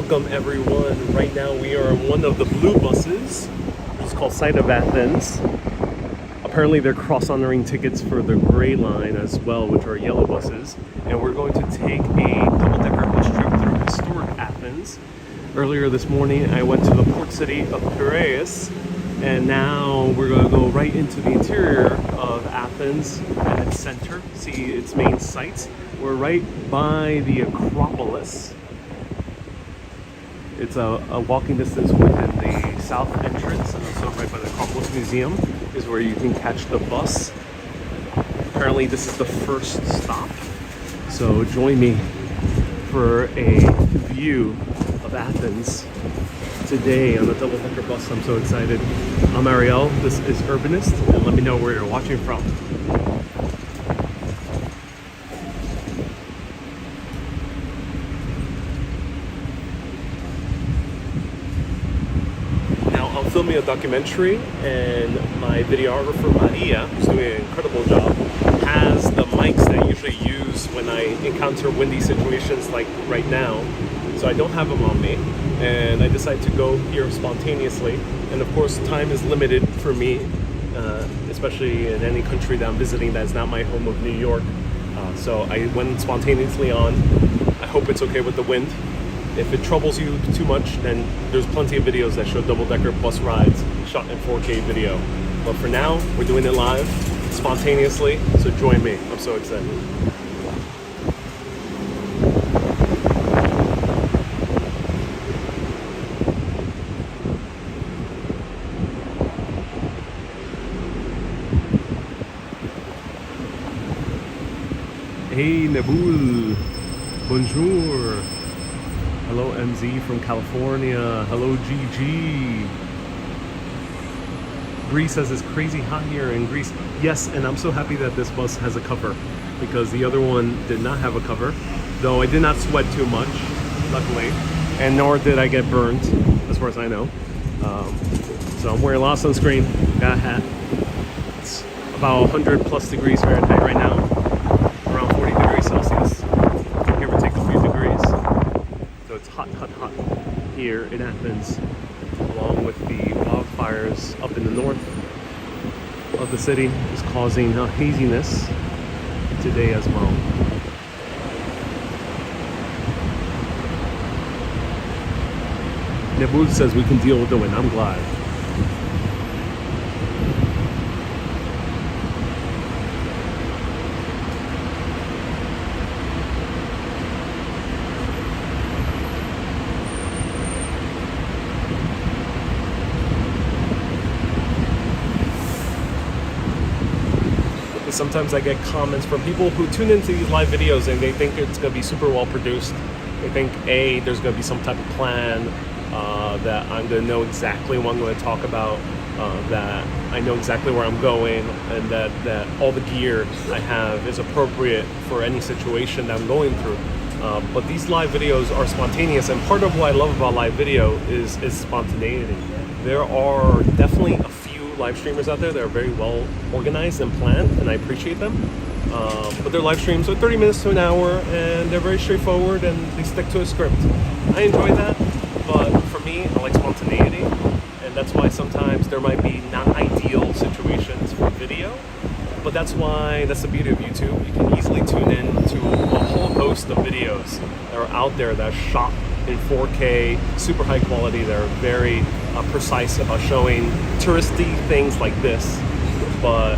Welcome everyone. Right now we are on one of the blue buses, which is called Sight of Athens. Apparently they're cross-honoring tickets for the gray line as well, which are yellow buses. And we're going to take a double-decker bus trip through historic Athens. Earlier this morning I went to the port city of Piraeus, and now we're going to go right into the interior of Athens at its center, see its main sites. We're right by the Acropolis. It's a walking distance within the south entrance, and also right by the Acropolis Museum is where you can catch the bus. Apparently this is the first stop, so join me for a view of Athens today on the double-decker bus. I'm so excited. I'm Ariel, this is Urbanist, and let me know where you're watching from. Filming a documentary, and my videographer Maria, who's doing an incredible job, has the mics that I usually use when I encounter windy situations like right now. So I don't have them on me, and I decided to go here spontaneously. And of course time is limited for me, especially in any country that I'm visiting that's not my home of New York. So I went spontaneously on. I hope it's okay with the wind. If it troubles you too much, then there's plenty of videos that show double-decker bus rides shot in 4K video. But for now, we're doing it live, spontaneously, so join me. I'm so excited. Hey Nebul, bonjour. Hello MZ from California. Hello GG. Greece says it's crazy hot here in Greece. Yes, and I'm so happy that this bus has a cover, because the other one did not have a cover. Though I did not sweat too much, luckily, and nor did I get burned, as far as I know. So I'm wearing a lot of sunscreen, got a hat. It's about 100 plus degrees Fahrenheit right now, around 40 degrees Celsius. Give or take a few degrees. So it's hot, hot, hot here in Athens, along with the wildfires up in the north of the city is causing haziness today as well. Nebul says we can deal with the wind. I'm glad. Sometimes I get comments from people who tune into these live videos and they think it's going to be super well produced. They think, A, there's going to be some type of plan, that I'm going to know exactly what I'm going to talk about, that I know exactly where I'm going, and that all the gear I have is appropriate for any situation that I'm going through. But these live videos are spontaneous, and part of what I love about live video is spontaneity. There are definitely a few live streamers out there that are very well organized and planned, and I appreciate them. But their live streams are 30 minutes to an hour, and they're very straightforward, and they stick to a script. I enjoy that, but for me, I like spontaneity, and that's why sometimes there might be not ideal situations for video. But that's the beauty of YouTube. You can easily tune in to a whole host of videos that are out there that are shot in 4K, super high quality, that are very precise about showing touristy things like this. But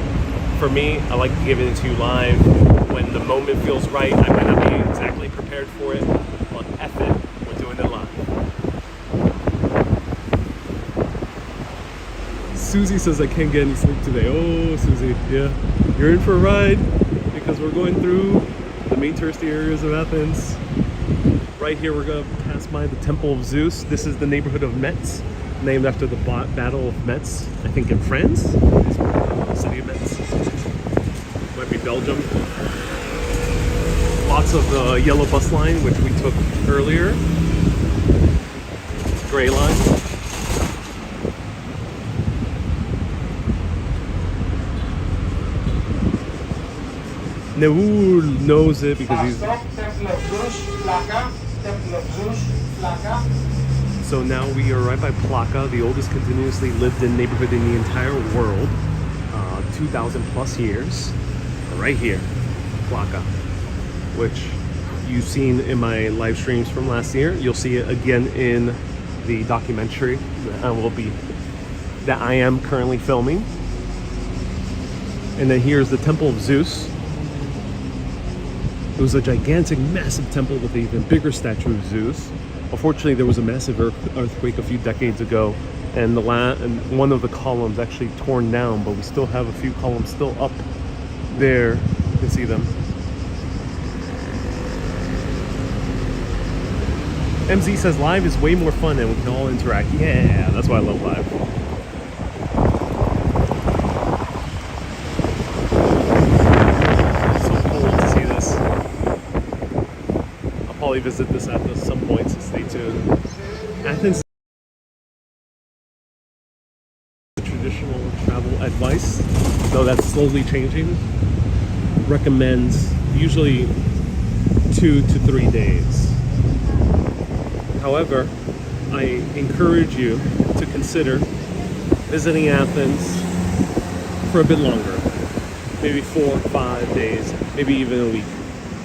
for me, I like giving it to you live. When the moment feels right, I might not be exactly prepared for it, but F it, we're doing it live. Susie says I can't get any sleep today. Oh, Susie, yeah, you're in for a ride, because we're going through the main touristy areas of Athens. Right here, we're going to pass by the Temple of Zeus. This is the neighborhood of Metz, named after the Battle of Metz, I think in France. The city of Metz. Might be Belgium. Lots of the yellow bus line, which we took earlier. Gray line. Nebul knows it because he's... So now we are right by Plaka, the oldest continuously lived in neighborhood in the entire world. 2,000 plus years. Right here, Plaka, which you've seen in my live streams from last year. You'll see it again in the documentary that I am currently filming. And then here's the Temple of Zeus. It was a gigantic, massive temple with an even bigger statue of Zeus. Unfortunately, there was a massive earthquake a few decades ago, and one of the columns actually torn down, but we still have a few columns still up there. You can see them. MZ says live is way more fun and we can all interact. Yeah, that's why I love live. Probably visit this at some point, so stay tuned. Athens, traditional travel advice, though that's slowly changing, recommends usually 2 to 3 days. However, I encourage you to consider visiting Athens for a bit longer, maybe 4 or 5 days, maybe even a week.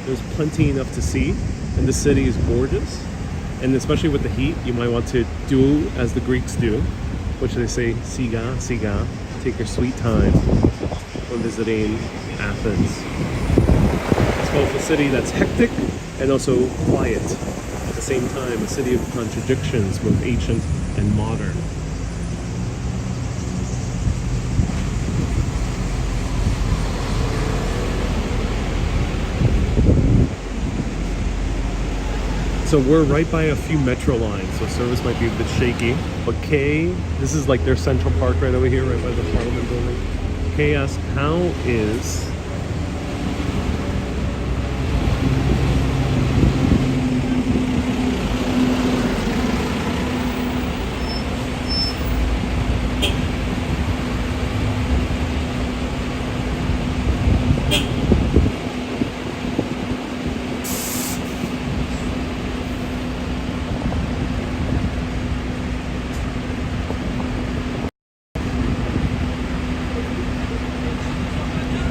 There's plenty enough to see. And the city is gorgeous, and especially with the heat, you might want to do as the Greeks do, which they say, siga, siga, take your sweet time when visiting Athens. It's both a city that's hectic and also quiet at the same time, a city of contradictions, both ancient and modern. So we're right by a few metro lines, so service might be a bit shaky. But Kay, this is like their Central Park right over here, right by the Parliament building. Kay asked, how is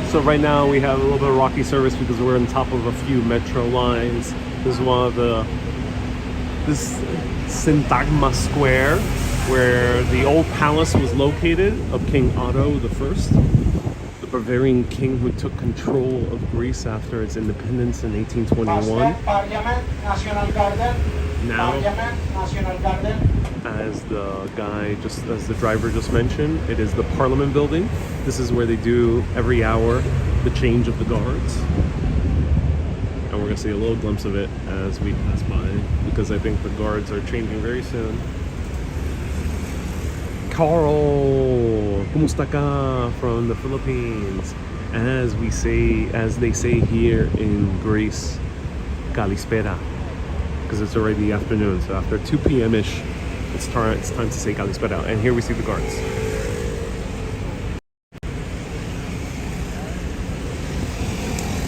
So right now we have a little bit of rocky service because we're on top of a few metro lines. This is one of this Syntagma Square, where the old palace was located of King Otto the First, the Bavarian king who took control of Greece after its independence in 1821. Now, as the driver just mentioned, it is the Parliament building. This is where they do every hour the change of the guards, and we're gonna see a little glimpse of it as we pass by, because I think the guards are changing very soon. Carl, kumusta ka from the Philippines? As they say here in Greece, kalispera, because it's already afternoon. So after 2 p.m.-ish, it's time to say kalispera. And here we see the guards.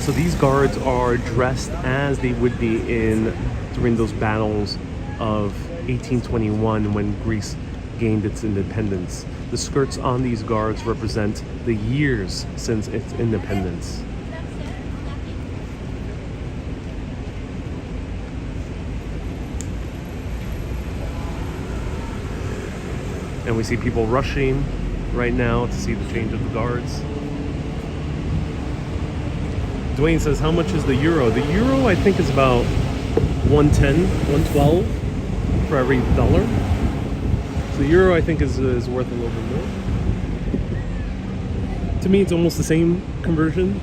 So these guards are dressed as they would be during those battles of 1821 when Greece gained its independence. The skirts on these guards represent the years since its independence. And we see people rushing right now to see the change of the guards. Dwayne says, how much is the euro? The euro, I think, is about 110, 112 for every dollar. So the euro, I think, is worth a little bit more. To me, it's almost the same conversion.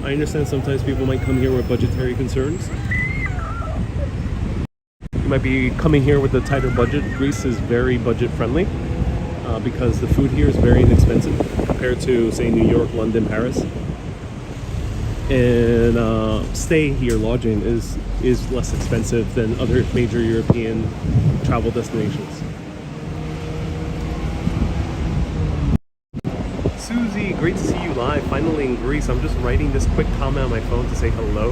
I understand sometimes people might come here with budgetary concerns. You might be coming here with a tighter budget. Greece is very budget friendly because the food here is very inexpensive compared to, say, New York, London, Paris. And stay here, lodging is less expensive than other major European travel destinations. Susie, great to see you live, finally in Greece. I'm just writing this quick comment on my phone to say hello.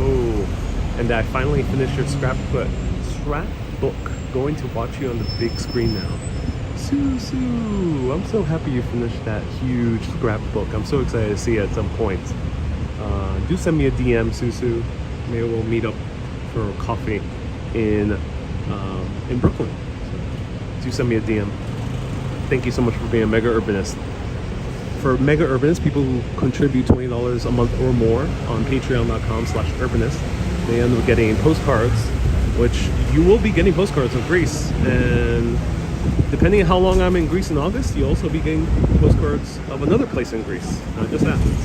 And I finally finished your scrapbook book. Going to watch you on the big screen now. Susu! I'm so happy you finished that huge scrapbook. I'm so excited to see it at some point. Do send me a DM, Susu. Maybe we'll meet up for coffee in Brooklyn. So, do send me a DM. Thank you so much for being a Mega Urbanist. For Mega Urbanists, people who contribute $20 a month or more on patreon.com/urbanist, they end up getting postcards, which you will be getting postcards of Greece. And depending on how long I'm in Greece in August, you'll also be getting postcards of another place in Greece, not just Athens.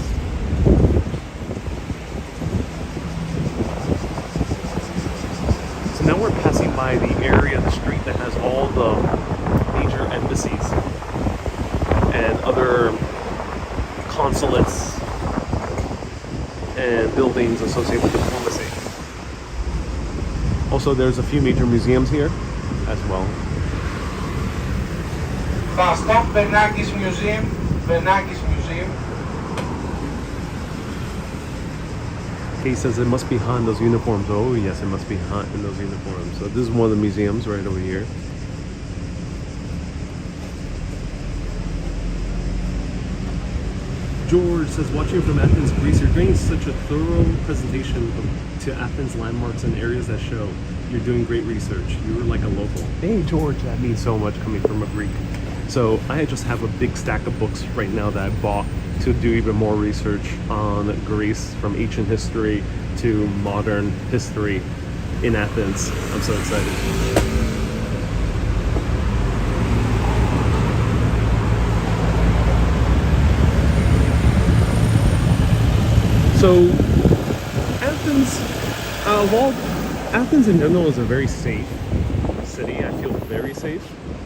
So now we're passing by the area of the street that has all the major embassies and other consulates and buildings associated with diplomacy. Also, there's a few major museums here as well. Stop Bernakis Museum. Bernakis Museum. Kay says it must be hot in those uniforms. Oh yes, it must be hot in those uniforms. So this is one of the museums right over here. George says, watching from Athens, Greece, you're doing such a thorough presentation to Athens landmarks and areas that show you're doing great research. You're like a local. Hey George, that means so much coming from a Greek. So I just have a big stack of books right now that I bought to do even more research on Greece, from ancient history to modern history in Athens. I'm so excited. So Athens in general is a very safe city. I feel very safe.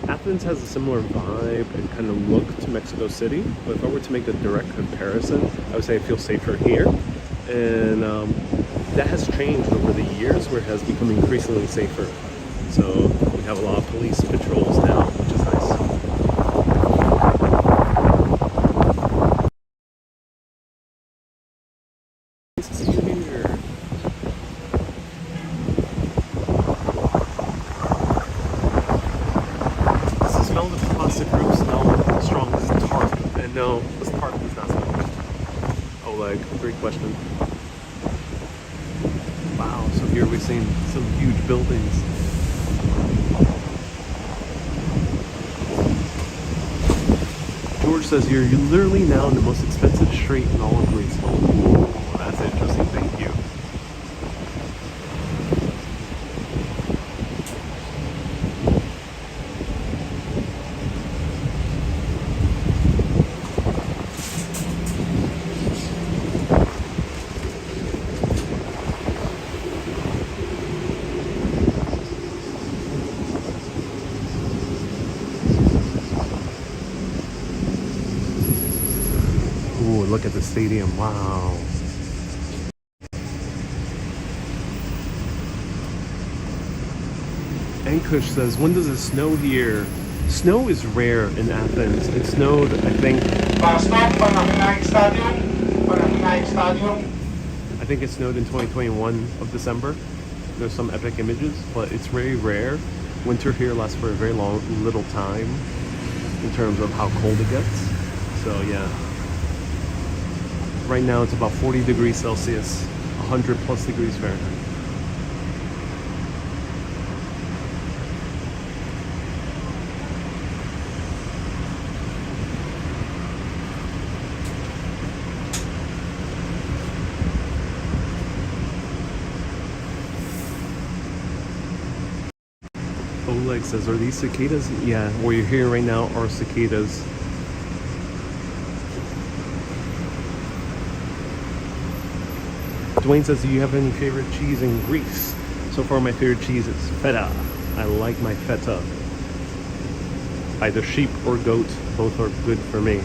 Athens has a similar vibe and kind of look to Mexico City, but if I were to make a direct comparison, I would say I feel safer here. And that has changed over the years, where it has become increasingly safer. So we have a lot of police patrols now, which is nice. No, this tarp does not smell good. Oh, like, great question. Wow, so here we've seen some huge buildings. George says you're literally now in the most expensive street in all of Greece. Oh, that's interesting. Thank you. Ooh, look at the stadium. Wow. Ankush says, when does it snow here? Snow is rare in Athens. It snowed, I think... I think it snowed in 2021 of December. There's some epic images, but it's very rare. Winter here lasts for a very little time in terms of how cold it gets. So yeah. Right now it's about 40 degrees Celsius, 100 plus degrees Fahrenheit. Oleg says, are these cicadas? Yeah, what you're hearing right now are cicadas. Dwayne says, do you have any favorite cheese in Greece? So far my favorite cheese is feta. I like my feta. Either sheep or goat, both are good for me.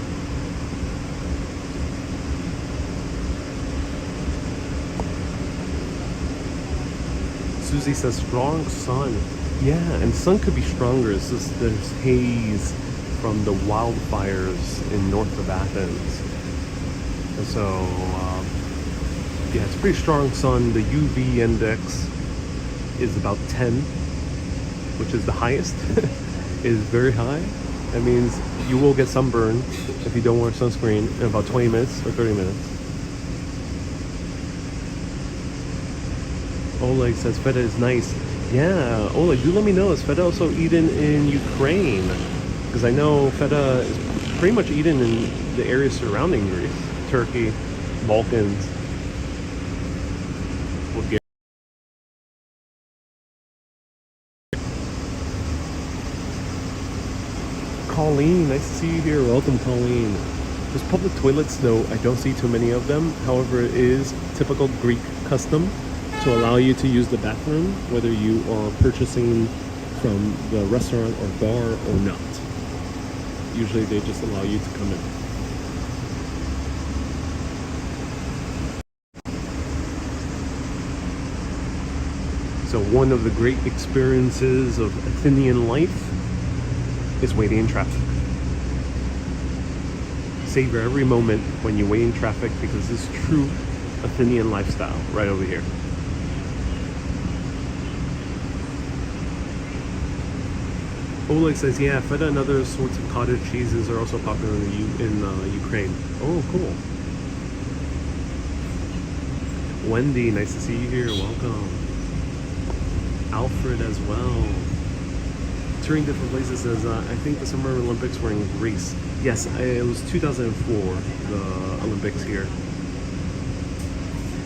Susie says, strong sun. Yeah, and sun could be stronger. It's just there's haze from the wildfires in north of Athens. And so, yeah, it's pretty strong sun. The UV index is about 10. which is the highest, is very high. That means you will get sunburn if you don't wear sunscreen in about 20 minutes or 30 minutes. Oleg says feta is nice. Yeah, Oleg, do let me know. Is feta also eaten in Ukraine? Because I know feta is pretty much eaten in the areas surrounding Greece. Turkey, Balkans, Bulgaria. Colleen, nice to see you here. Welcome, Colleen. There's public toilets, though I don't see too many of them. However, it is typical Greek custom to allow you to use the bathroom, whether you are purchasing from the restaurant or bar or not. Usually they just allow you to come in. So one of the great experiences of Athenian life is waiting in traffic. Savor every moment when you wait in traffic, because this is true Athenian lifestyle right over here. Oleg says, yeah, feta and other sorts of cottage cheeses are also popular in Ukraine. Oh, cool. Wendy, nice to see you here. Welcome. Alfred as well. Touring different places says, I think the Summer Olympics were in Greece. Yes, it was 2004, the Olympics here.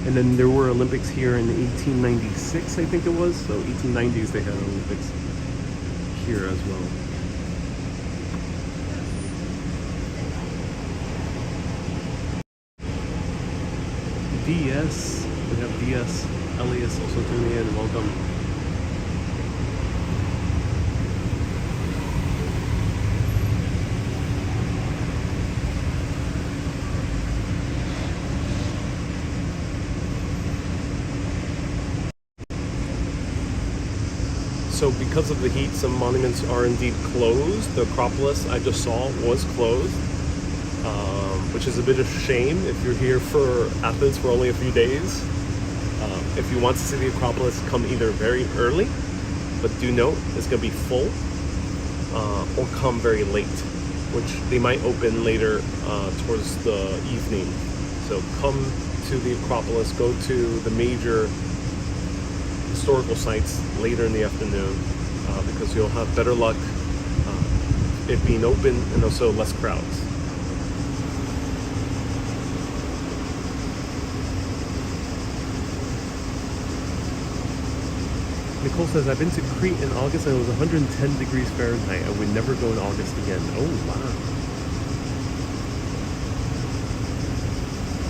And then there were Olympics here in 1896, I think it was. So 1890s they had Olympics here as well. DS, we have DS Elias also tuning in. Welcome. So because of the heat, some monuments are indeed closed. The Acropolis I just saw was closed, which is a bit of a shame if you're here for Athens for only a few days. If you want to see the Acropolis, come either very early, but do note it's going to be full, or come very late, which they might open later towards the evening. So come to the Acropolis, go to the major historical sites later in the afternoon, because you'll have better luck it being open and also less crowds. Nicole says, I've been to Crete in August and it was 110 degrees Fahrenheit. I would never go in August again. Oh,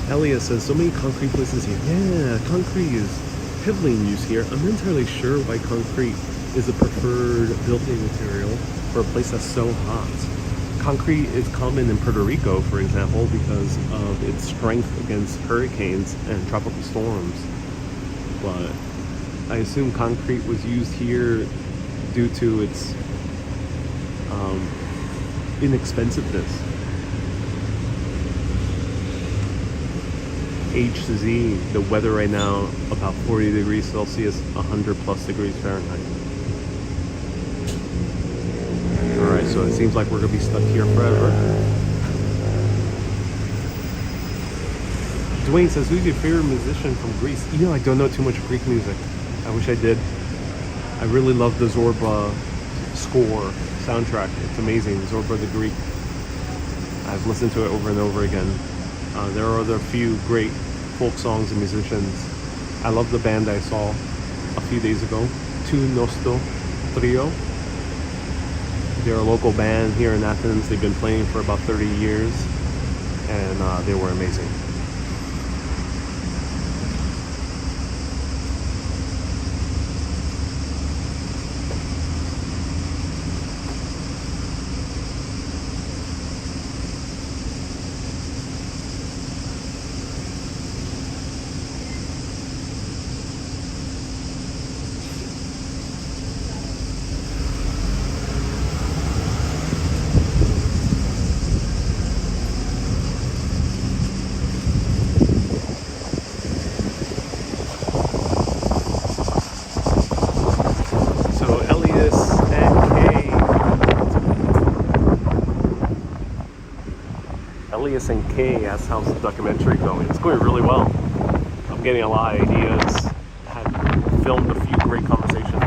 wow. Elias says, so many concrete places here. Yeah, concrete is heavily in use here. I'm not entirely sure why concrete is the preferred building material for a place that's so hot. Concrete is common in Puerto Rico, for example, because of its strength against hurricanes and tropical storms. But I assume concrete was used here due to its inexpensiveness. H to Z, the weather right now, about 40 degrees Celsius, 100 plus degrees Fahrenheit. Alright, so it seems like we're going to be stuck here forever. Dwayne says, who's your favorite musician from Greece? You know, I don't know too much Greek music. I wish I did. I really love the Zorba score, soundtrack. It's amazing. Zorba the Greek. I've listened to it over and over again. There are other few great folk songs and musicians. I love the band I saw a few days ago, Tu Nosto Trio. They're a local band here in Athens. They've been playing for about 30 years, and they were amazing. SNK. That's how's the documentary going. It's going really well. I'm getting a lot of ideas. Had filmed a few great conversations.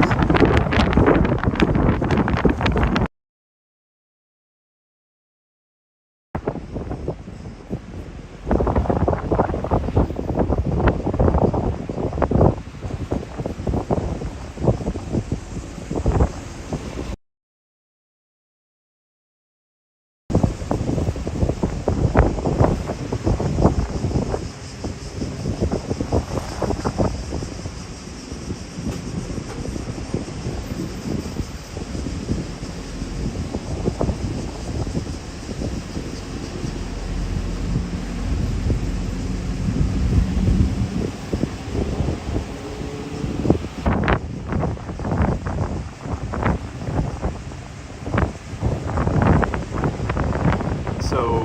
So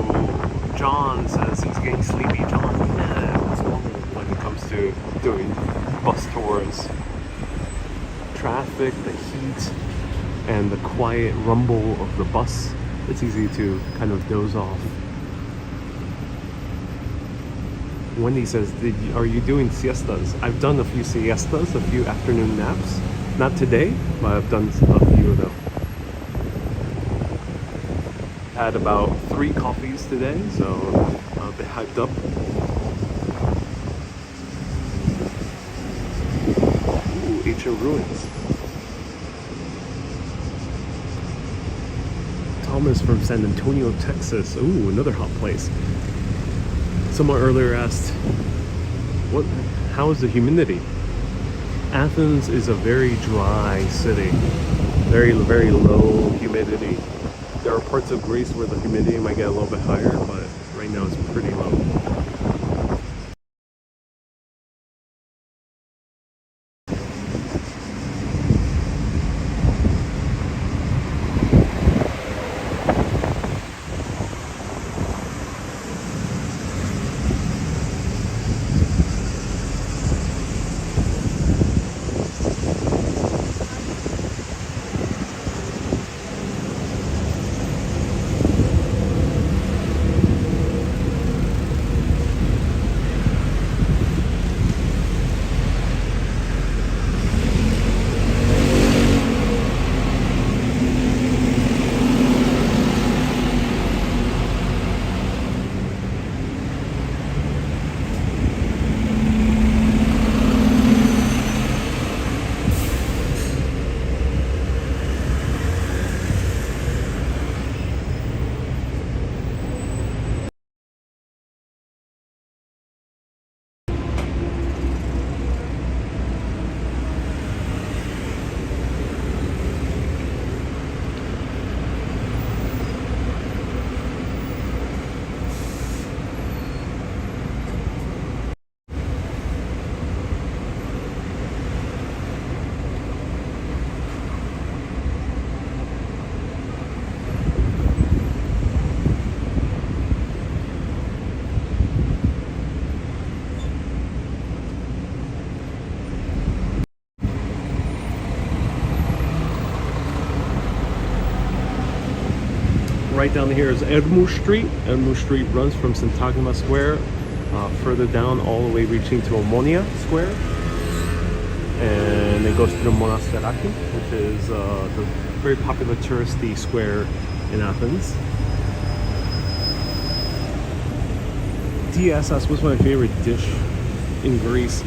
John says he's getting sleepy. John, yeah, it's normal when it comes to doing bus tours. Traffic, the heat, and the quiet rumble of the bus. It's easy to kind of doze off. Wendy says, are you doing siestas? I've done a few siestas, a few afternoon naps. Not today, but I've done a few of them. Had about 3 coffees today, so I'm a bit hyped up. Ooh, ancient ruins. Thomas from San Antonio, Texas. Ooh, another hot place. Someone earlier asked, how is the humidity? Athens is a very dry city. Very, very low humidity. There are parts of Greece where the humidity might get a little bit higher, but right now it's pretty low. Right down here is Ermuz Street. Ermuz Street runs from Syntagma Square further down all the way reaching to Omonia Square. And it goes to the Monasteraki, which is the very popular touristy square in Athens. DS asks, what's my favorite dish in Greece?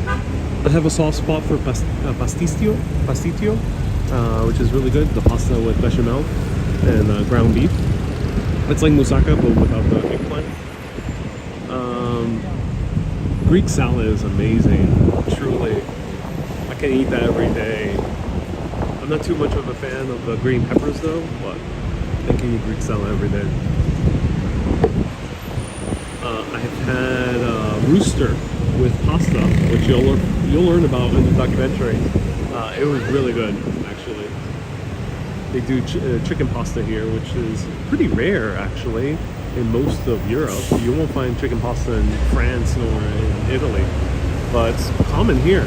I have a soft spot for pastitio, which is really good. The pasta with bechamel and ground beef. It's like moussaka, but without the eggplant. Greek salad is amazing, truly. I can eat that every day. I'm not too much of a fan of the green peppers though, but I can eat Greek salad every day. I have had rooster with pasta, which you'll learn about in the documentary. It was really good, actually. They do chicken pasta here, which is pretty rare, actually, in most of Europe. You won't find chicken pasta in France nor in Italy, but it's common here.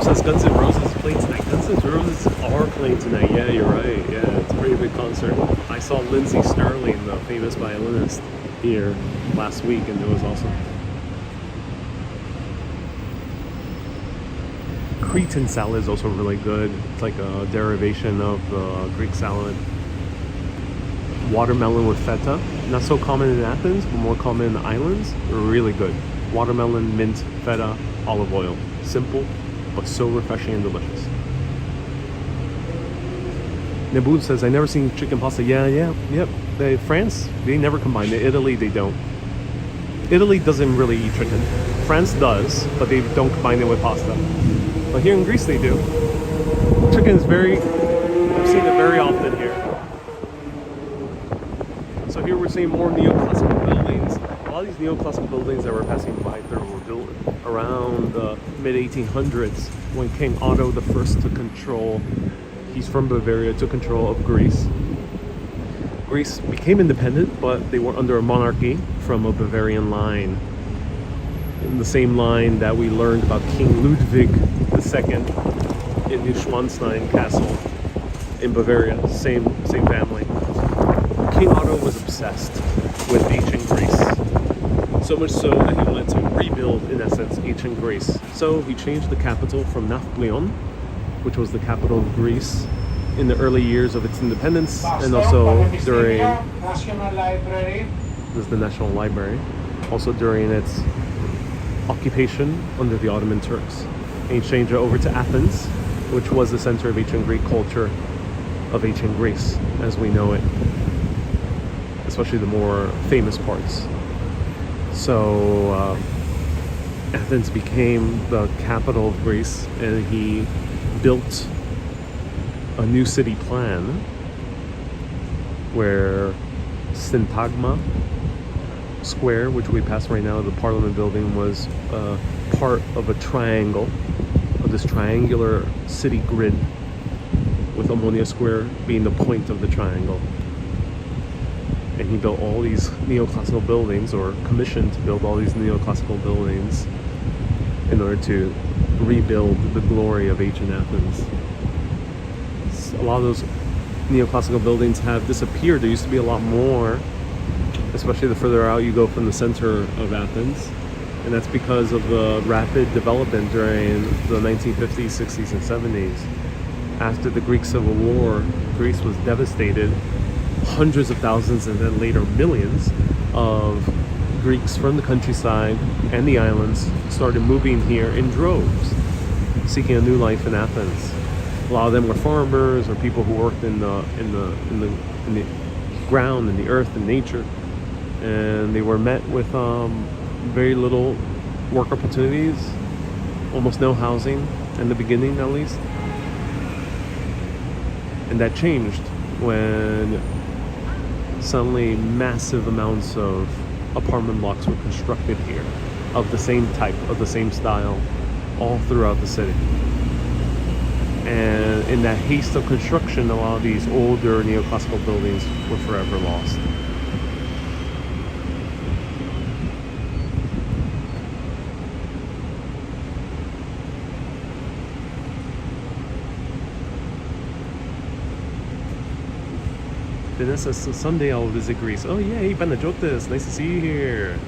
says Guns N' Roses is playing tonight. Guns N' Roses are playing tonight. Yeah, you're right. Yeah, it's a pretty big concert. I saw Lindsey Sterling, the famous violinist, here last week, and it was awesome. Cretan salad is also really good. It's like a derivation of the Greek salad. Watermelon with feta, not so common in Athens, but more common in the islands. Really good. Watermelon, mint, feta, olive oil. Simple, but so refreshing and delicious. Nabun says, I never seen chicken pasta. Yep. France, they never combine it. Italy, they don't. Italy doesn't really eat chicken. France does, but they don't combine it with pasta. But here in Greece, they do. Chicken is I've seen it very often here. So here we're seeing more neoclassical buildings. A lot of these neoclassical buildings that we're passing by through were built around the mid-1800s when King Otto I took control. He's from Bavaria, took control of Greece. Greece became independent, but they were under a monarchy from a Bavarian line. In the same line that we learned about King Ludwig II in Neuschwanstein Castle in Bavaria. Same family. King Otto was obsessed with ancient Greece. So much so that he wanted to rebuild, in essence, ancient Greece. So he changed the capital from Nafplion, which was the capital of Greece, in the early years of its independence, and also during this is the National Library, also during its occupation under the Ottoman Turks. And he changed it over to Athens, which was the center of ancient Greek culture, of ancient Greece as we know it, especially the more famous parts. So Athens became the capital of Greece, and he built a new city plan where Syntagma Square, which we pass right now, the Parliament building, was part of a triangle, of this triangular city grid, with Ammonia Square being the point of the triangle. And he built all these neoclassical buildings, or commissioned to build all these neoclassical buildings in order to rebuild the glory of ancient Athens. A lot of those neoclassical buildings have disappeared. There used to be a lot more, especially the further out you go from the center of Athens. And that's because of the rapid development during the 1950s, 60s, and 70s. After the Greek Civil War, Greece was devastated. Hundreds of thousands, and then later millions, of Greeks from the countryside and the islands started moving here in droves, seeking a new life in Athens. A lot of them were farmers or people who worked in the ground, in the earth, in nature, and they were met with very little work opportunities, almost no housing in the beginning, at least. And that changed when suddenly massive amounts of apartment blocks were constructed here, of the same type, of the same style, all throughout the city. And in that haste of construction, a lot of these older neoclassical buildings were forever lost. Vanessa says, someday I'll visit Greece. Oh yeah, hey Panajotis, nice to see you here.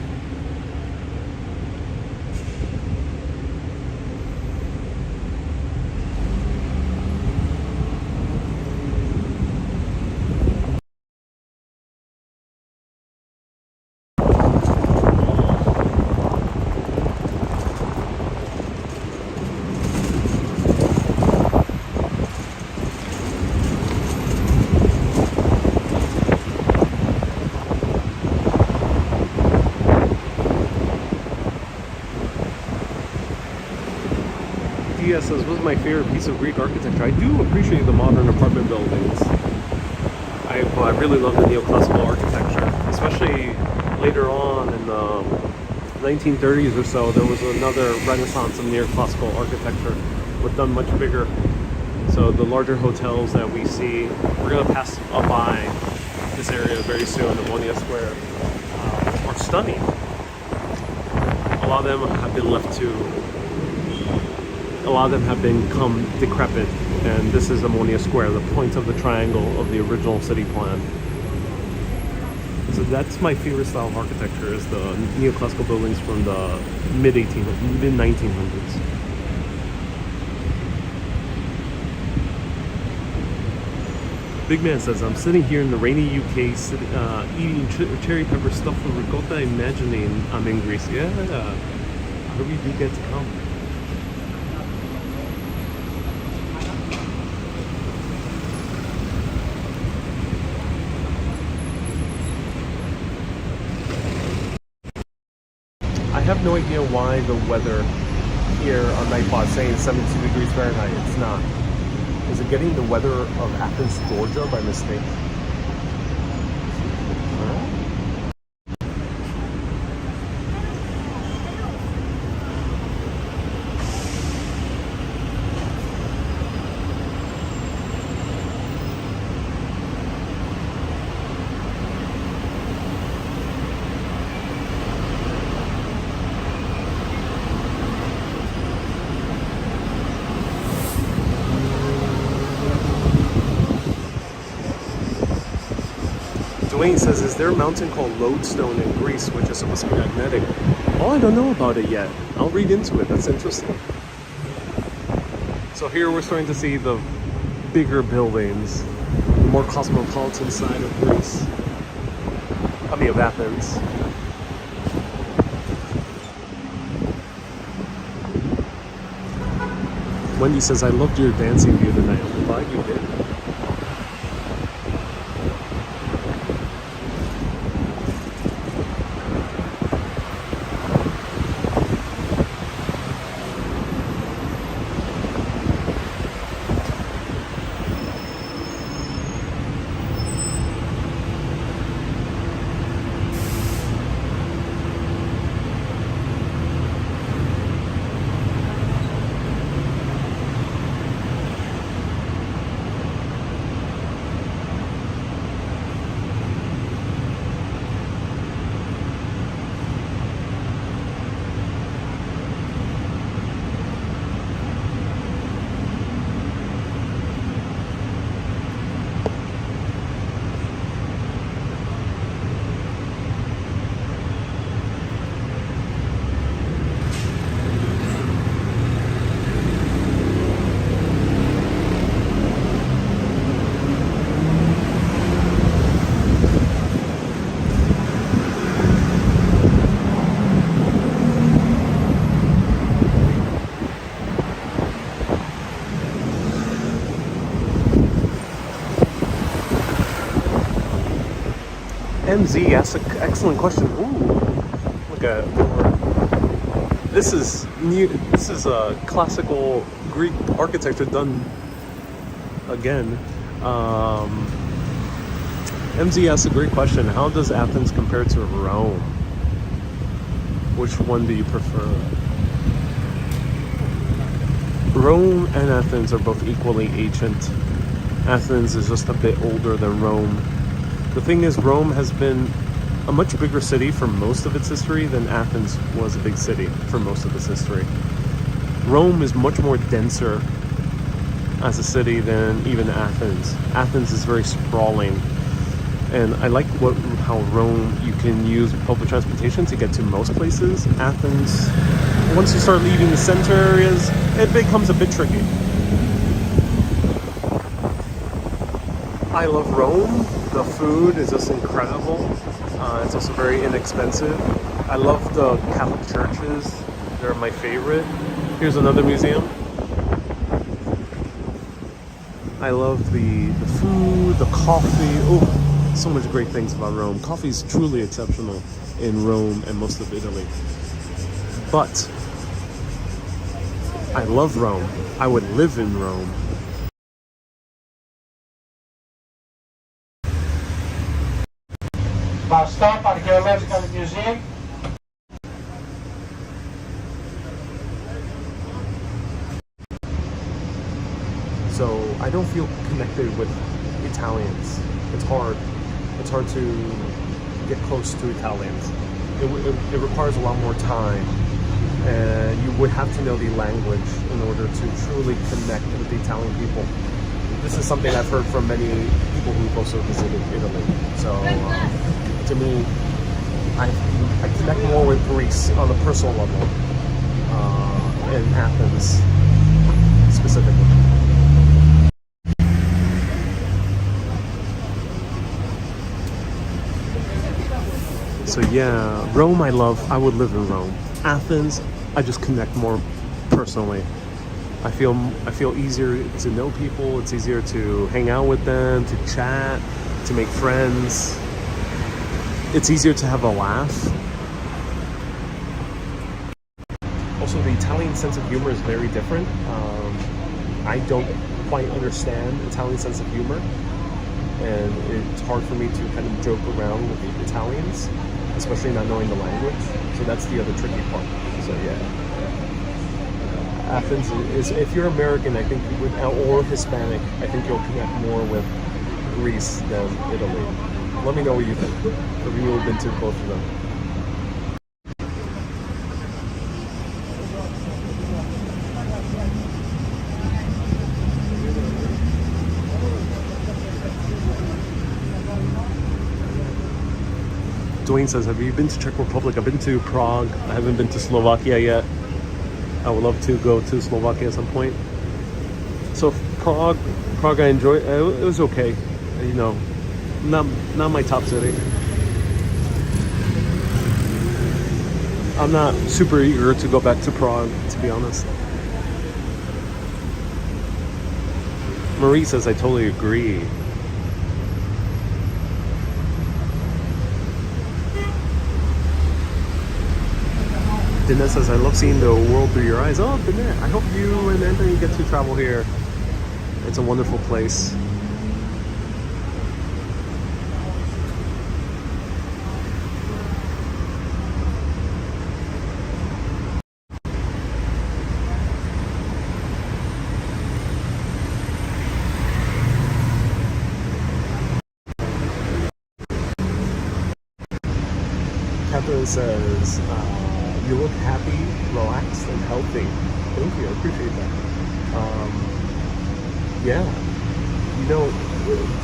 Dia says, what's my favorite piece of Greek architecture? I do appreciate the modern apartment buildings. I really love the neoclassical architecture, especially later on in the 1930s or so. There was another renaissance of neoclassical architecture, but done much bigger. So the larger hotels that we see, we're going to pass up by this area very soon, Ammonia Square, are stunning. A lot of them have been left to a lot of them have become decrepit, and this is Ammonia Square, the point of the triangle of the original city plan. So that's my favorite style of architecture, is the neoclassical buildings from the mid-1900s. Big Man says, I'm sitting here in the rainy UK eating cherry pepper stuffed with ricotta, imagining I'm in Greece. Yeah, I hope you do get to come. I have no idea why the weather here on Nightbot is saying 72 degrees Fahrenheit. It's not. Is it getting the weather of Athens, Georgia by mistake? Dwayne says, is there a mountain called Lodestone in Greece which is supposed to be magnetic? Oh, I don't know about it yet. I'll read into it. That's interesting. So here we're starting to see the bigger buildings, the more cosmopolitan side of Greece. I mean, of Athens. Wendy says, I loved your dancing view tonight. I'm glad you did. MZ asked an excellent question. Ooh, look at this is new. This is a classical Greek architecture done again. MZ asked a great question. How does Athens compare to Rome? Which one do you prefer? Rome and Athens are both equally ancient. Athens is just a bit older than Rome. The thing is, Rome has been a much bigger city for most of its history than Athens was a big city for most of its history. Rome is much more denser as a city than even Athens. Athens is very sprawling. And I like how Rome, you can use public transportation to get to most places. Athens, once you start leaving the center areas, it becomes a bit tricky. I love Rome. The food is just incredible. It's also very inexpensive. I love the Catholic churches. They're my favorite. Here's another museum. I love the food, the coffee. Oh, so much great things about Rome. Coffee is truly exceptional in Rome and most of Italy. But I love Rome. I would live in Rome. Bus stop, Archaeological Museum. So I don't feel connected with Italians. It's hard. It's hard to get close to Italians. It requires a lot more time and you would have to know the language in order to truly connect with the Italian people. This is something I've heard from many people who've also visited Italy. So to me, I connect more with Greece on a personal level, in Athens specifically. So yeah, Rome I love. I would live in Rome. Athens, I just connect more personally. I feel easier to know people. It's easier to hang out with them, to chat, to make friends. It's easier to have a laugh. Also, the Italian sense of humor is very different. I don't quite understand Italian sense of humor, and it's hard for me to kind of joke around with the Italians, especially not knowing the language. So that's the other tricky part. So yeah. Athens is, if you're American, I think, or Hispanic, I think you'll connect more with Greece than Italy. Let me know what you think. Have you been to both of them? Dwayne says, have you been to Czech Republic? I've been to Prague. I haven't been to Slovakia yet. I would love to go to Slovakia at some point. So Prague I enjoyed. It was okay, you know, not my top city. I'm not super eager to go back to Prague, to be honest. Marie says, I totally agree. Danette says, I love seeing the world through your eyes. Oh, Danette, I hope you and Anthony get to travel here. It's a wonderful place. Catherine says, you look happy, relaxed, and healthy. Thank you, I appreciate that. Yeah, you know,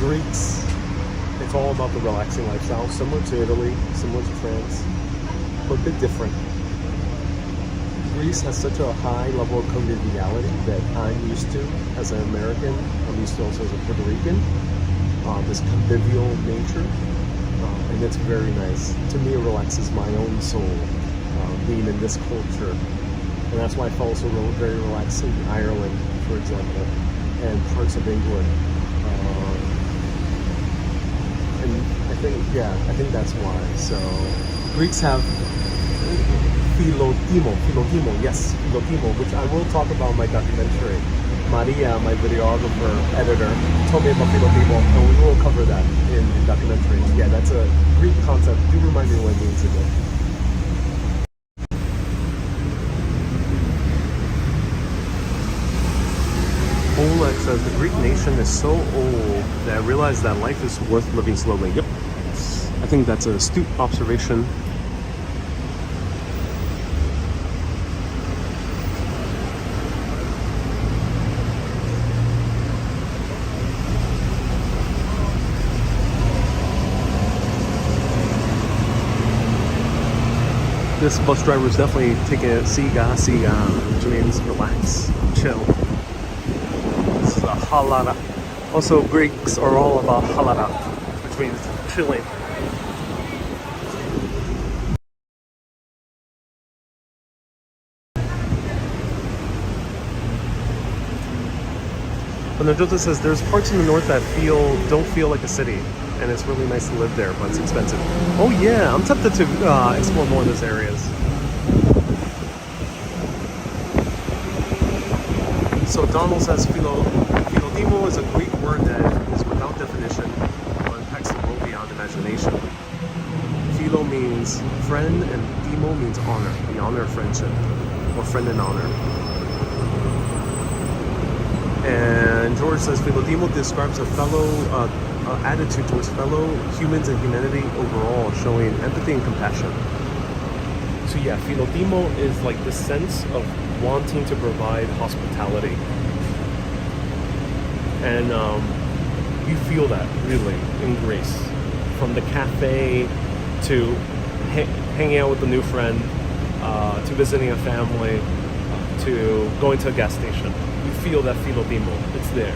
Greeks, it's all about the relaxing lifestyle, similar to Italy, similar to France, but a bit different. Greece has such a high level of conviviality that I'm used to as an American. I'm used to also as a Puerto Rican, this convivial nature, and it's very nice. To me, it relaxes my own soul. Being in this culture, and that's why I felt so very relaxed in Ireland, for example, and parts of England. And I think that's why. So Greeks have philotimo, yes, philotimo, which I will talk about in my documentary. Maria, my videographer, editor, told me about philotimo, and we will cover that in the documentary. Yeah, that's a Greek concept. Do remind me what it means again. Oleg says, the Greek nation is so old that I realized that life is worth living slowly. Yep. I think that's an astute observation. This bus driver is definitely taking a siga, which means relax, chill. This is a halada. Also, Greeks are all about halada, which means chilling. But Najota says there's parts in the north that don't feel like a city, and it's really nice to live there, but it's expensive. Oh yeah, I'm tempted to explore more of those areas. So Donald says philodimo is a Greek word that is without definition, but impacts the world beyond imagination. Philo means friend, and demo means honor, the honor of friendship, or friend and honor. And George says philodimo describes a fellow attitude towards fellow humans and humanity overall, showing empathy and compassion. So yeah, Philodemo is like the sense of wanting to provide hospitality. And you feel that really in Greece. From the cafe to hanging out with a new friend, to visiting a family, to going to a gas station. You feel that Philodemo. It's there.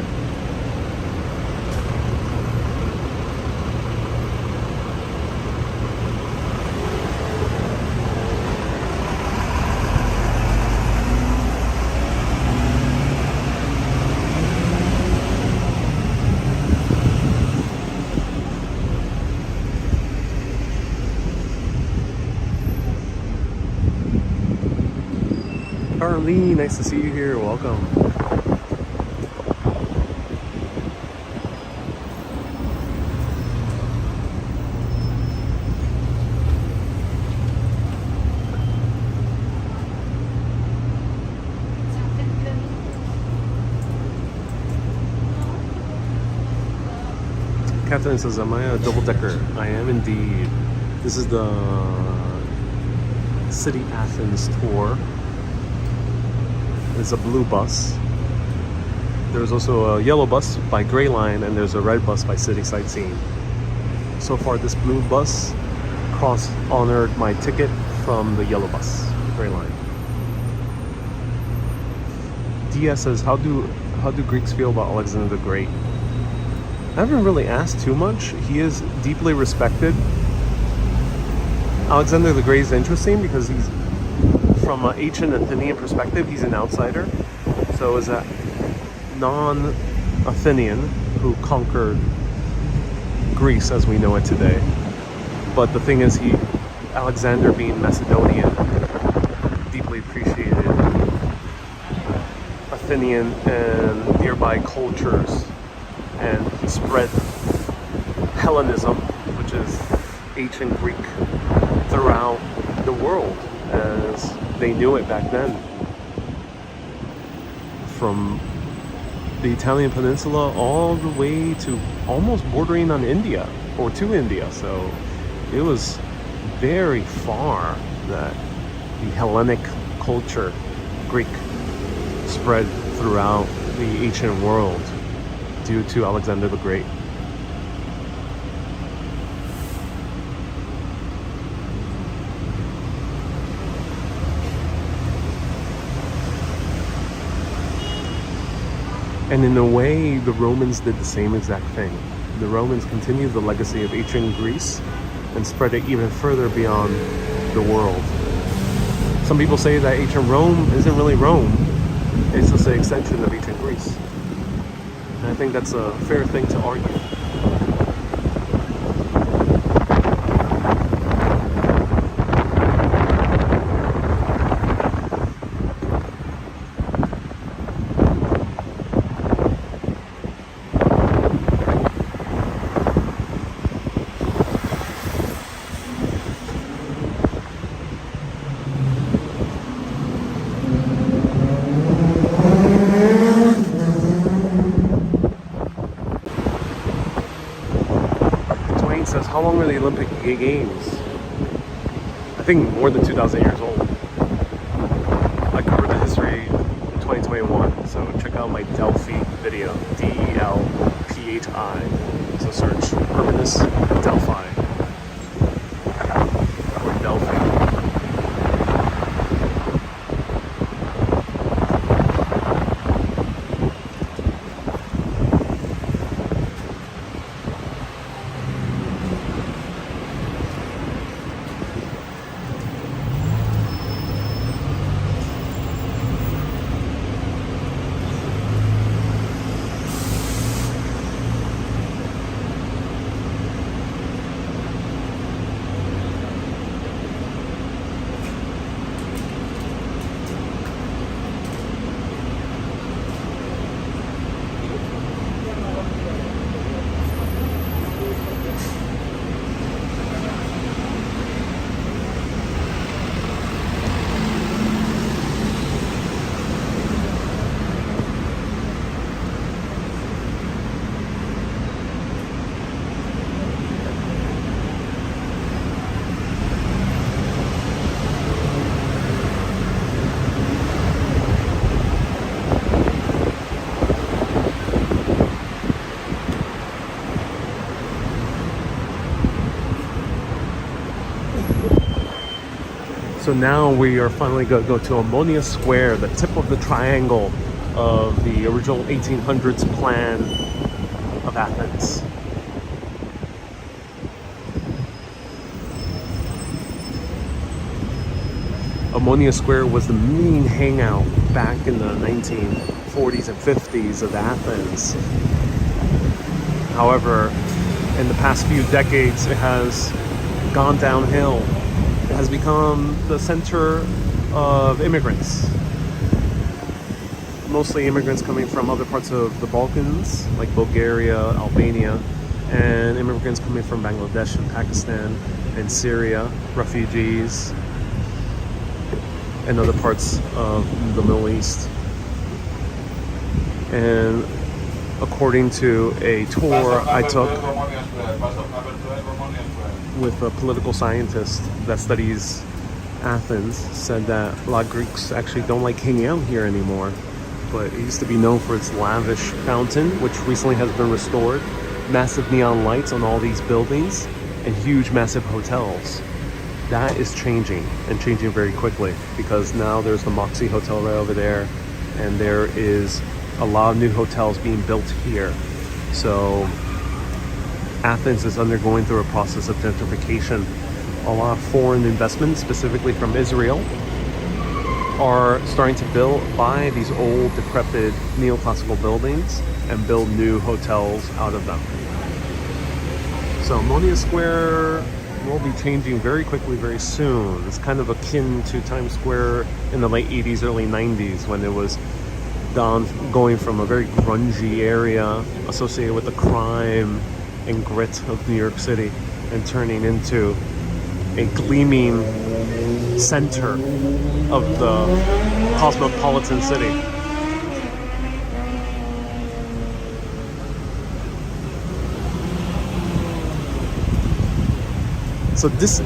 Carly, nice to see you here. Welcome. Captain says, am I a double-decker? I am indeed. This is the City Athens tour. It's a blue bus. There's also a yellow bus by Gray Line, and there's a red bus by City Sightseeing. So far, this blue bus cross-honored my ticket from the yellow bus, Gray Line. DS says, how do Greeks feel about Alexander the Great? I haven't really asked too much. He is deeply respected. Alexander the Great is interesting because he's, from an ancient Athenian perspective, he's an outsider. So is that non-Athenian who conquered Greece as we know it today. But the thing is, Alexander being Macedonian, deeply appreciated Athenian and nearby cultures, and he spread Hellenism, which is ancient Greek, throughout the world as they knew it back then. From the Italian peninsula all the way to almost bordering on India, or to India. So it was very far that the Hellenic culture, Greek, spread throughout the ancient world due to Alexander the Great. And in a way, the Romans did the same exact thing. The Romans continued the legacy of ancient Greece and spread it even further beyond the world. Some people say that ancient Rome isn't really Rome, it's just an extension of ancient Greece. And I think that's a fair thing to argue. Says, how long are the Olympic Games? I think more than 2,000 years old. I covered the history in 2021, so check out my Delphi video, DELPHI. So search Hermanus Delphi or Delphi. So now we are finally going to go to Ammonia Square, the tip of the triangle of the original 1800s plan of Athens. Ammonia Square was the main hangout back in the 1940s and 50s of Athens. However, in the past few decades, it has gone downhill. It has become the center of immigrants. Mostly immigrants coming from other parts of the Balkans, like Bulgaria, Albania, and immigrants coming from Bangladesh and Pakistan and Syria, refugees, and other parts of the Middle East. And according to a tour I took with a political scientist that studies Athens, said that a lot of Greeks actually don't like hanging out here anymore. But it used to be known for its lavish fountain, which recently has been restored, massive neon lights on all these buildings, and huge massive hotels. That is changing, and changing very quickly, because now there's the Moxie Hotel right over there, and there is a lot of new hotels being built here. So Athens is undergoing through a process of gentrification. A lot of foreign investment, specifically from Israel, are starting to buy these old, decrepit neoclassical buildings and build new hotels out of them. So Ammonia Square will be changing very quickly, very soon. It's kind of akin to Times Square in the late 80s, early 90s, when it was going from a very grungy area associated with the crime and grit of New York City and turning into a gleaming center of the cosmopolitan city. So this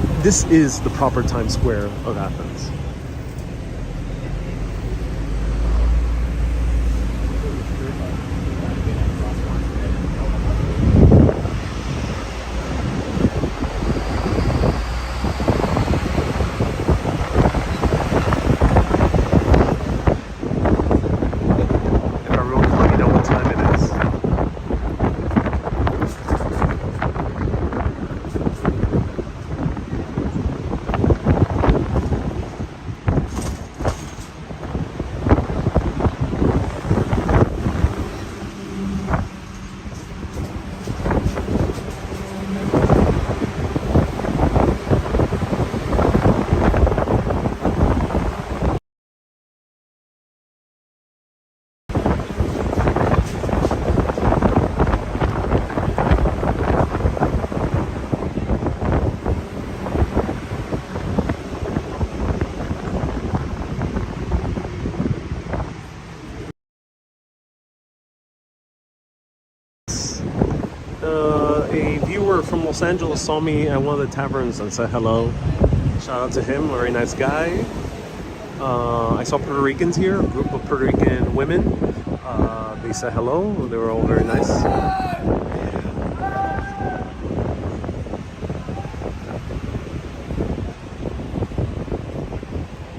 is the proper Times Square of Athens. A viewer from Los Angeles saw me at one of the taverns and said hello. Shout out to him, very nice guy. I saw Puerto Ricans here, a group of Puerto Rican women. They said hello, they were all very nice.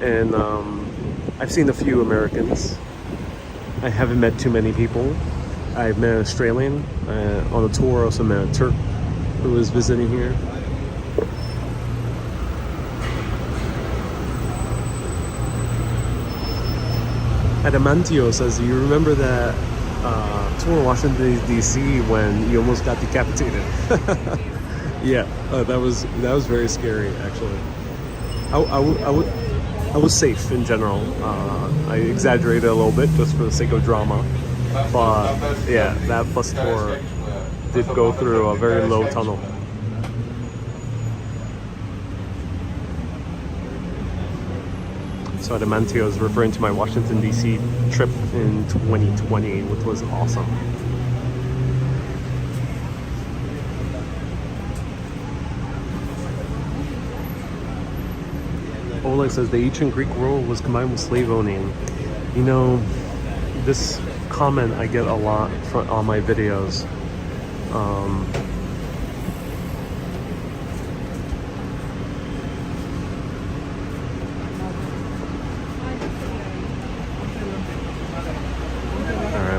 And I've seen a few Americans. I haven't met too many people. I've met an Australian on a tour. I also met a Turk who was visiting here. Adamantio says, "You remember that tour in Washington D.C. when you almost got decapitated?" Yeah, that was very scary. Actually, I was safe in general. I exaggerated a little bit just for the sake of drama. But yeah, that bus tour did go through a very low tunnel. So Adamantio is referring to my Washington D.C. trip in 2020, which was awesome. Oleg says the ancient Greek world was combined with slave owning. You know, this comment I get a lot on my videos.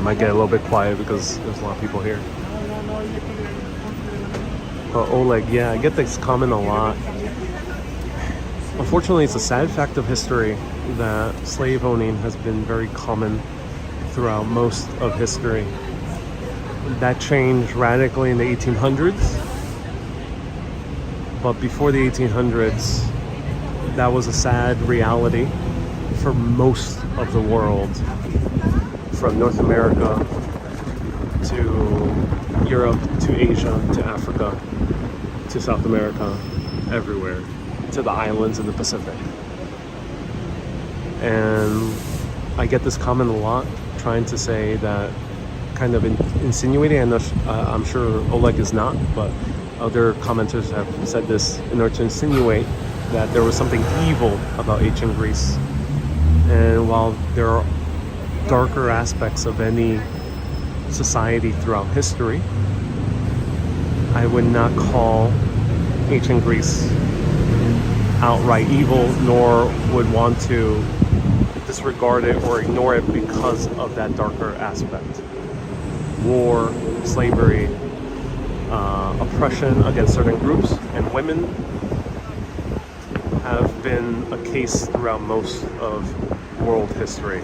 might get a little bit quiet because there's a lot of people here. But Oleg, yeah, I get this comment a lot. Unfortunately, it's a sad fact of history that slave owning has been very common throughout most of history. That changed radically in the 1800s. But before the 1800s, that was a sad reality for most of the world, from North America to Europe to Asia to Africa to South America, everywhere, to the islands in the Pacific. And I get this comment a lot, trying to say that, kind of insinuating, and I'm sure Oleg is not, but other commenters have said this in order to insinuate that there was something evil about ancient Greece. And while there are darker aspects of any society throughout history, I would not call ancient Greece outright evil, nor would want to disregard it or ignore it because of that darker aspect. War, slavery, oppression against certain groups and women have been a case throughout most of world history.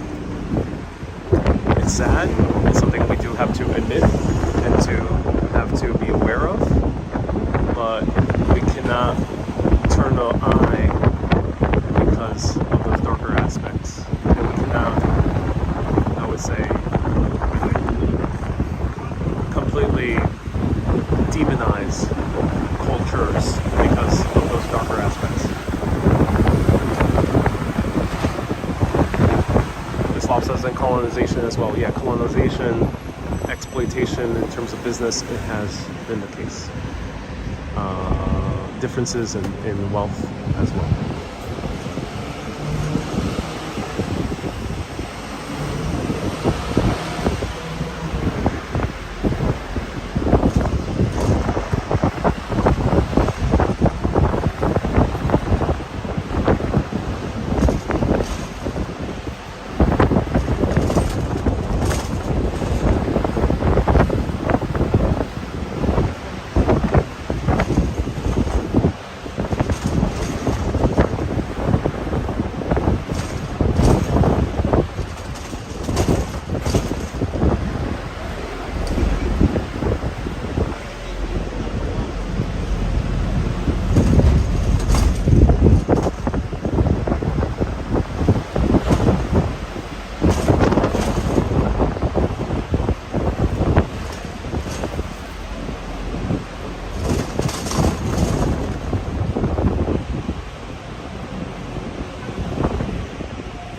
It's sad. It's something we do have to admit and to have to be aware of, but we cannot turn an eye because of those darker aspects. And we cannot, I would say, completely demonize cultures because of those darker aspects. Islam says in colonization as well. Yeah, colonization, exploitation in terms of business, it has been the case. Differences in wealth as well.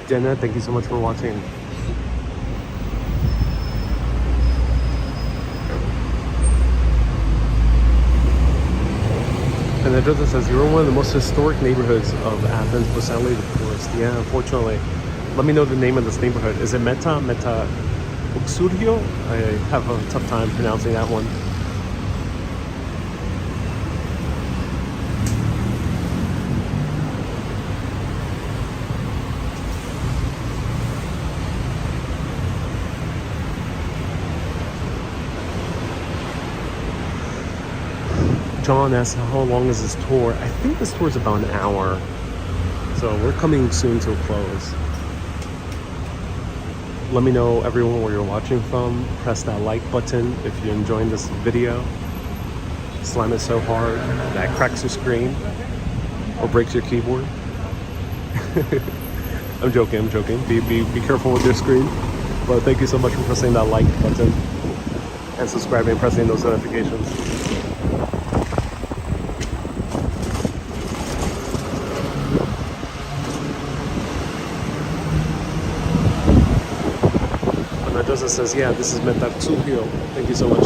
Jenna, thank you so much for watching. And Adresa says, you're in one of the most historic neighborhoods of Athens, but sadly the poorest. Yeah, unfortunately. Let me know the name of this neighborhood. Is it Meta Uxurio? I have a tough time pronouncing that one. John asks, how long is this tour? I think this tour is about an hour. So we're coming soon to a close. Let me know, everyone, where you're watching from. Press that like button if you're enjoying this video. Slam it so hard that it cracks your screen or breaks your keyboard. I'm joking. Be careful with your screen. But thank you so much for pressing that like button and subscribing and pressing those notifications. Joseph says, yeah, this is Metaxulio. Thank you so much.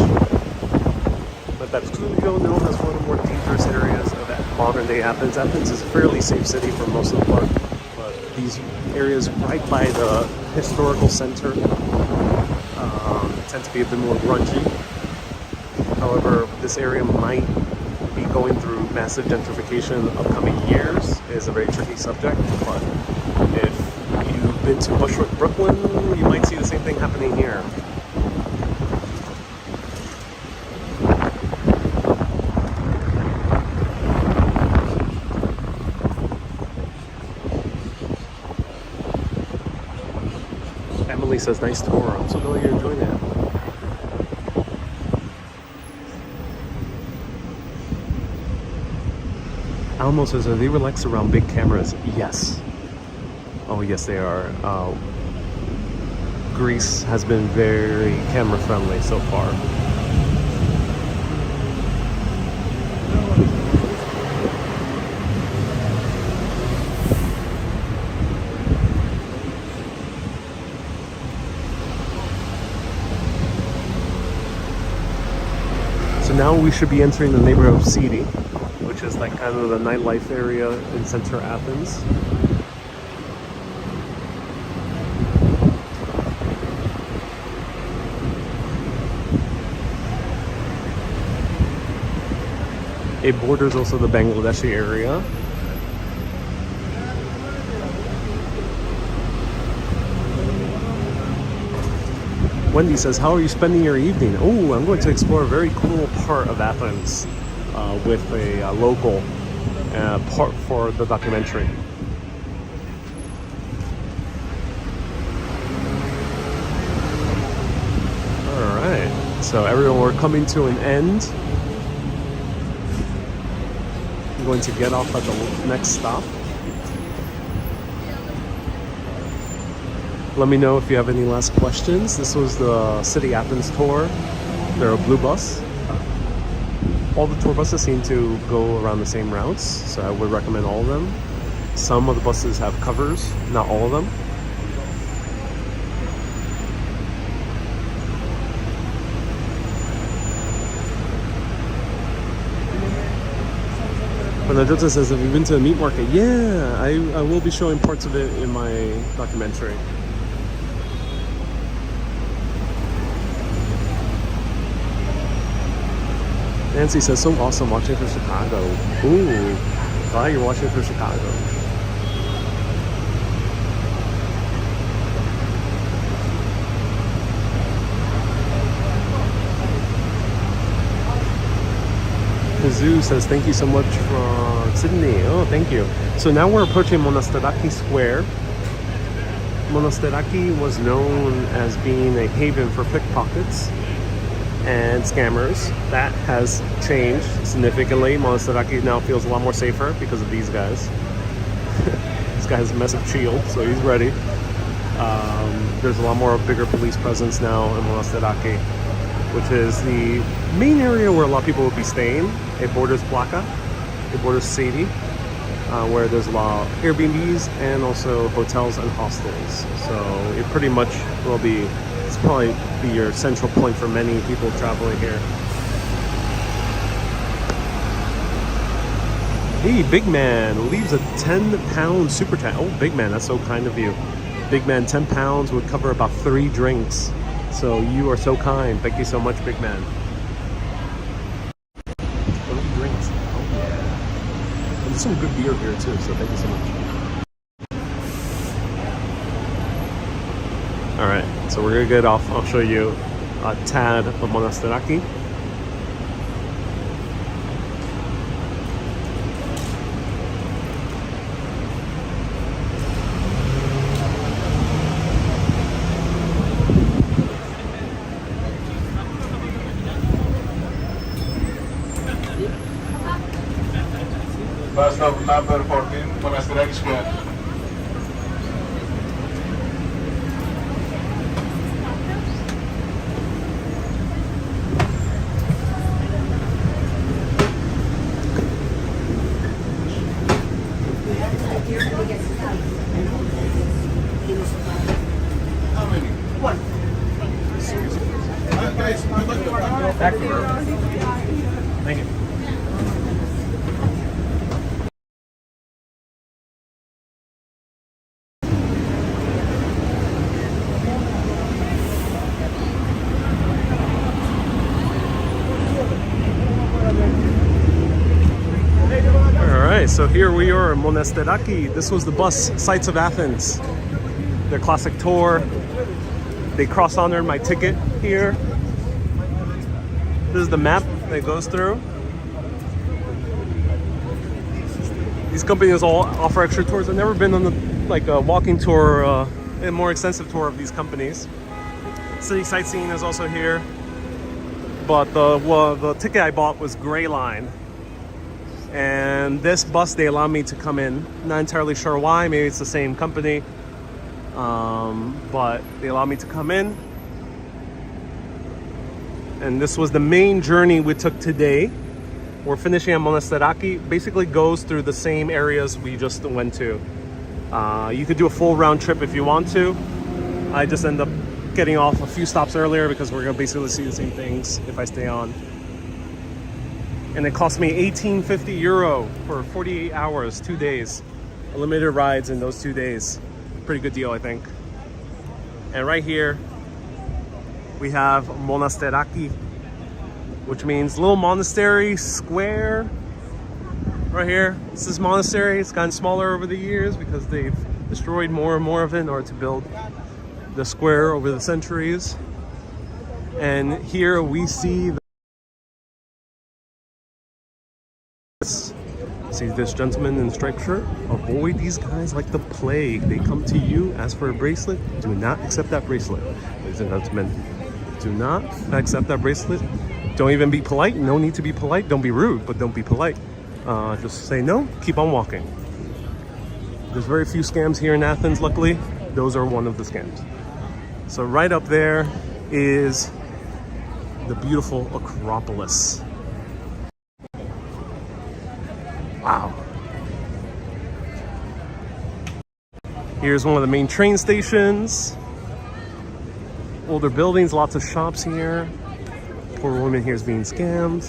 Metaxulio known as one of the more dangerous areas of modern day Athens. Athens is a fairly safe city for most of the part, but these areas right by the historical center tend to be a bit more grungy. However, this area might be going through massive gentrification in the upcoming years. It is a very tricky subject, but if you've been to Bushwick, Brooklyn, you might see the same thing happening here. Emily says, nice tour. I'm so glad you're enjoying it. Almo says, are they relaxed around big cameras? Yes. Oh, yes, they are. Greece has been very camera friendly so far. So now we should be entering the neighborhood of City, which is like kind of the nightlife area in center Athens. It borders also the Bangladeshi area. Wendy says, how are you spending your evening? Oh, I'm going to explore a very cool part of Athens with a local part for the documentary. All right, so everyone, we're coming to an end. I'm going to get off at the next stop. Let me know if you have any last questions. This was the City Athens tour. They're a blue bus. All the tour buses seem to go around the same routes, so I would recommend all of them. Some of the buses have covers, not all of them. Benedetta says, have you been to a meat market? Yeah, I will be showing parts of it in my documentary. Nancy says, so awesome watching for Chicago. Ooh, glad you're watching for Chicago. Kazoo says, thank you so much from Sydney. Oh, thank you. So now we're approaching Monastiraki Square. Monastiraki was known as being a haven for pickpockets and scammers. That has changed significantly. Monastiraki now feels a lot more safer because of these guys. This guy has a massive shield, so he's ready. There's a lot more bigger police presence now in Monastiraki, which is the main area where a lot of people will be staying. It borders Plaka, it borders Sadie, where there's a lot of Airbnbs and also hotels and hostels. So it pretty much will be, it's probably be your central point for many people traveling here. Hey, Big Man leaves a 10-pound super chat. Oh, Big Man, that's so kind of you. Big Man, 10 pounds would cover about 3 drinks. So you are so kind. Thank you so much, Big Man. 3 drinks. Oh, yeah. And there's some good beer here, too, so thank you so much. All right, so we're gonna get off. I'll show you a tad of Monastiraki. Bus stop number 14, Monastiraki Square. Thank you. Alright, so here we are in Monastiraki. This was the bus Sights of Athens. Their classic tour. They cross-honored my ticket here. This is the map that goes through. These companies all offer extra tours. I've never been on a walking tour a more extensive tour of these companies. City sightseeing is also here, but the ticket I bought was Gray Line, and this bus they allowed me to come in. Not entirely sure why. Maybe it's the same company, but they allowed me to come in. And this was the main journey we took today. We're finishing at Monasteraki. Basically goes through the same areas we just went to. You could do a full round trip if you want to. I just end up getting off a few stops earlier because we're gonna basically see the same things if I stay on. And it cost me €18.50 for 48 hours, 2 days. Unlimited rides in those 2 days. Pretty good deal, I think. And right here, we have Monasteraki, which means little monastery square. Right here, this is monastery. It's gotten smaller over the years because they've destroyed more and more of it in order to build the square over the centuries. And here we see this gentleman in striped shirt. Avoid these guys like the plague. They come to you, ask for a bracelet. Do not accept that bracelet, ladies and gentlemen. Do not accept that bracelet. Don't even be polite. No need to be polite. Don't be rude, but don't be polite. Just say no, keep on walking. There's very few scams here in Athens, luckily. Those are one of the scams. So right up there is the beautiful Acropolis. Wow. Here's one of the main train stations. Older buildings, lots of shops here. Poor woman here is being scammed.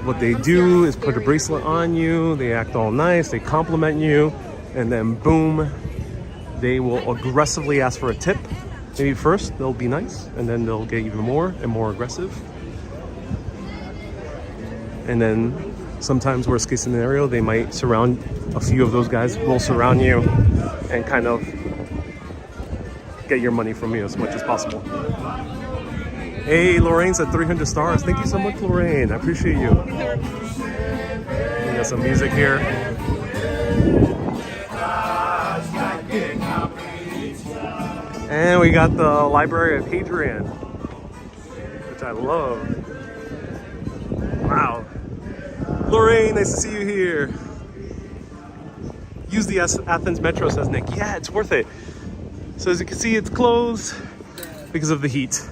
What they do is put a bracelet on you. They act all nice. They compliment you. And then boom, they will aggressively ask for a tip. Maybe first they'll be nice, and then they'll get even more and more aggressive. And then sometimes, worst case scenario, they might surround, a few of those guys will surround you and kind of get your money from you as much as possible. Hey, Lorraine's at 300 stars. Thank you so much, Lorraine. I appreciate you. We got some music here. And we got the Library of Hadrian, which I love. Wow. Lorraine, nice to see you here. Use the Athens Metro, says Nick. Yeah, it's worth it. So as you can see, it's closed because of the heat.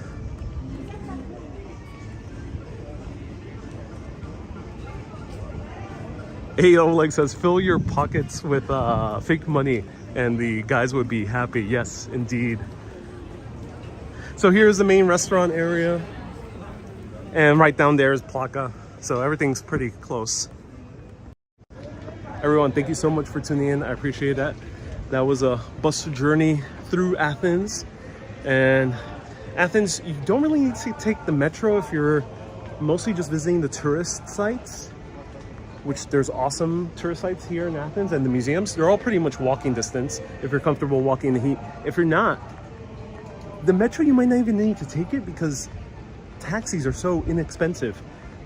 Hey, Oleg says, fill your pockets with fake money and the guys would be happy. Yes, indeed. So here's the main restaurant area. And right down there is Plaka. So everything's pretty close. Everyone, thank you so much for tuning in. I appreciate that. That was a bus journey through Athens. And Athens, you don't really need to take the metro if you're mostly just visiting the tourist sites, which there's awesome tourist sites here in Athens, and the museums. They're all pretty much walking distance if you're comfortable walking in the heat. If you're not, the metro, you might not even need to take it because taxis are so inexpensive.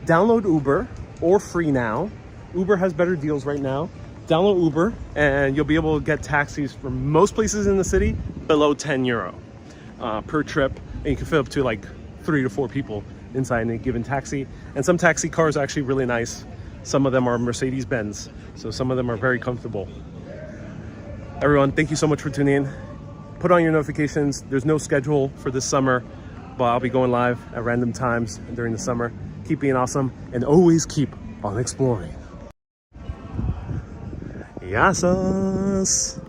Download Uber or Free Now. Uber has better deals right now. Download Uber and you'll be able to get taxis from most places in the city below €10 per trip. And you can fit up to like 3 to 4 people inside a given taxi. And some taxi cars are actually really nice. Some of them are Mercedes-Benz, so some of them are very comfortable. Everyone, thank you so much for tuning in. Put on your notifications. There's no schedule for this summer, but I'll be going live at random times during the summer. Keep being awesome and always keep on exploring. Yassas!